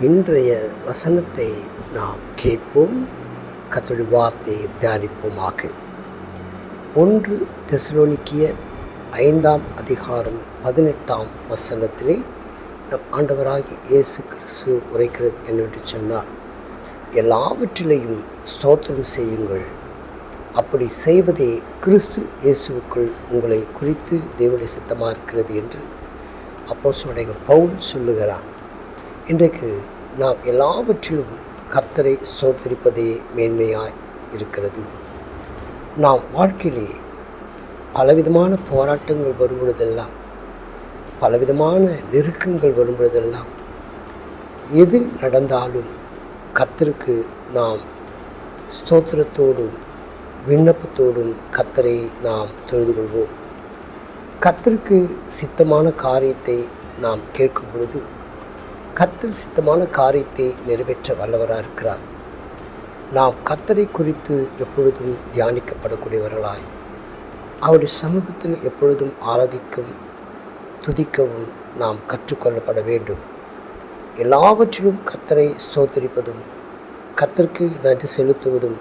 இன்றைய வசனத்தை நாம் கேட்போம். கர்த்தருடைய வார்த்தையை தியானிப்போமாக. 1 தெசலோனிக்கேயர் 5ஆம் அதிகாரம் 18ஆம் வசனத்திலே நம் ஆண்டவராகிய இயேசு கிறிஸ்து உரைக்கிறது என்னவென்று சொன்னால், எல்லாவற்றிலையும் ஸ்தோத்திரம் செய்யுங்கள், அப்படி செய்வதே கிறிஸ்து இயேசுவுக்குள் உங்களை குறித்து தேவனுடைய சித்தமாக இருக்கிறது என்று அப்போஸ்தலனாகிய பவுல் சொல்லுகிறார். இன்றைக்கு நாம் எல்லாவற்றிலும் கர்த்தரை ஸ்தோத்திரிப்பதே மேன்மையாய் இருக்கிறது. நாம் வாழ்க்கையிலே பலவிதமான போராட்டங்கள் வரும்பொழுதெல்லாம், பலவிதமான நெருக்கங்கள் வரும்பொழுதெல்லாம், எது நடந்தாலும் கர்த்தருக்கு நாம் ஸ்தோத்திரத்தோடும் விண்ணப்பத்தோடும் கர்த்தரை நாம் தொழுது கொள்வோம். கர்த்தருக்கு சித்தமான காரியத்தை நாம் கேட்கும் பொழுது கர்த்தர் சித்தமான காரியத்தை நிறைவேற்ற வல்லவராக இருக்கிறார். நாம் கர்த்தரை குறித்து எப்பொழுதும் தியானிக்கப்படக்கூடியவர்களாய், அவருடைய சமூகத்தில் எப்பொழுதும் ஆராதிக்கும் துதிக்கவும் நாம் கற்றுக்கொள்ளப்பட வேண்டும். எல்லாவற்றிலும் கர்த்தரை ஸ்தோத்திரிப்பதும், கர்த்தருக்கு நன்றி செலுத்துவதும்,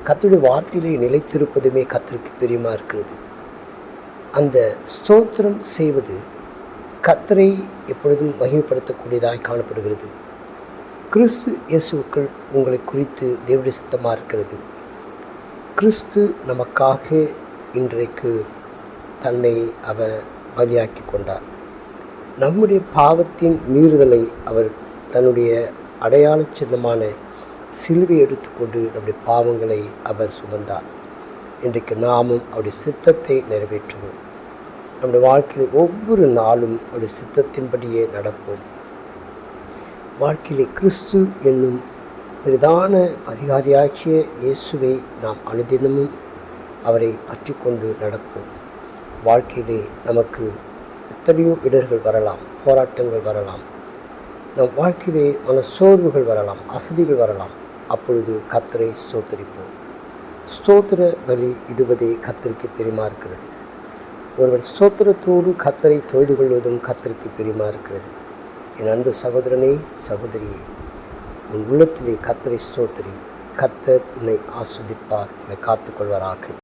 கர்த்தருடைய வார்த்தையிலே நிலைத்திருப்பதுமே கர்த்தருக்கு பிரியமாக இருக்கிறது. அந்த ஸ்தோத்திரம் செய்வது கர்த்தரை எப்பொழுதும் மகிமைப்படுத்தக்கூடியதாய் காணப்படுகிறது. கிறிஸ்து இயேசுவுக்குள் உங்களை குறித்து தேவனுடைய சித்தமாக இருக்கிறது. கிறிஸ்து நமக்காக இன்றைக்கு தன்னை அவர் பலியாக்கி கொண்டார். நம்முடைய பாவத்தின் மீறுதலை அவர் தன்னுடைய அடையாள சின்னமான சிலுவை எடுத்துக்கொண்டு நம்முடைய பாவங்களை அவர் சுமந்தார். இன்றைக்கு நாமும் அவருடைய சித்தத்தை நிறைவேற்றுவோம். நம்முடைய வாழ்க்கையில் ஒவ்வொரு நாளும் அவருடைய சித்தத்தின்படியே நடப்போம். வாழ்க்கையிலே கிறிஸ்து என்னும் பிரதான பரிகாரியாகிய இயேசுவை நாம் அனுதினமும் அவரை பற்றி கொண்டு நடப்போம். வாழ்க்கையிலே நமக்கு எத்தனையோ இடர்கள் வரலாம், போராட்டங்கள் வரலாம், நம் வாழ்க்கையிலே மனசோர்வுகள் வரலாம், அசதிகள் வரலாம். அப்பொழுது கர்த்தரை ஸ்தோத்திரிப்போம். ஸ்தோத்திர பலி இடுவதே கர்த்தருக்கு பிரியமாக இருக்கிறது. ஒருவன் ஸ்தோத்திரத்தோடு கர்த்தரை தொழுது கொள்வதும் கர்த்தருக்கு பிரியமாக இருக்கிறது. என் அன்பு சகோதரனே, சகோதரியே, உன் உள்ளத்திலே கர்த்தரை ஸ்தோத்திரி. கர்த்தர் உன்னை ஆஸ்வதிப்பார், உன்னை காத்துக்கொள்வாராக.